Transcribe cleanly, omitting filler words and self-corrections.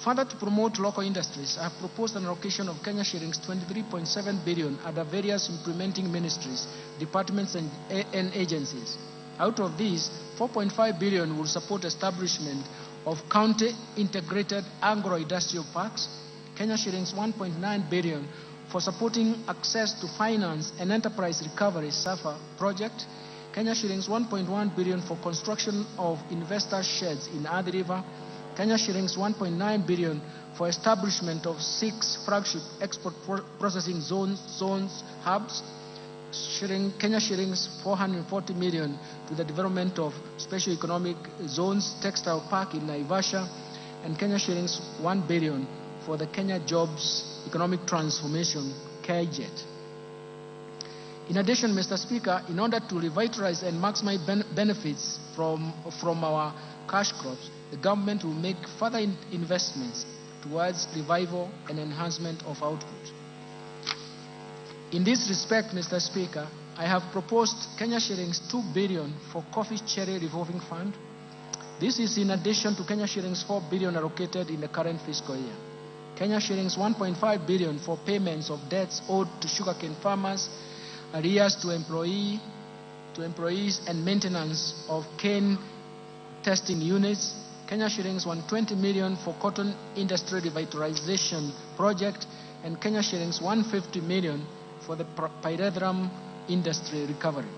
Further, to promote local industries, I have proposed an allocation of Kenya shillings 23.7 billion under various implementing ministries, departments, and agencies. Out of these, 4.5 billion will support establishment of county integrated agro-industrial parks, Kenya shillings 1.9 billion for supporting access to finance and enterprise recovery SAFA project, Kenya shillings 1.1 billion for construction of investor sheds in Athi River, Kenya shillings 1.9 billion for establishment of 6 flagship export processing zones hubs, Kenya shillings 440 million to the development of special economic zones textile park in Naivasha, and Kenya shillings 1 billion for the Kenya Jobs Economic Transformation KJET. In addition, Mr. Speaker, in order to revitalize and maximize benefits from our cash crops, the government will make further investments towards revival and enhancement of output. In this respect, Mr. Speaker, I have proposed Kenya shillings 2 billion for Coffee Cherry Revolving Fund. This is in addition to Kenya shillings 4 billion allocated in the current fiscal year. Kenya shillings 1.5 billion for payments of debts owed to sugarcane farmers, arrears to employees, and maintenance of cane testing units. Kenya shillings 120 million for cotton industry revitalization project, and Kenya shillings 150 million for the pyrethrum industry recovery.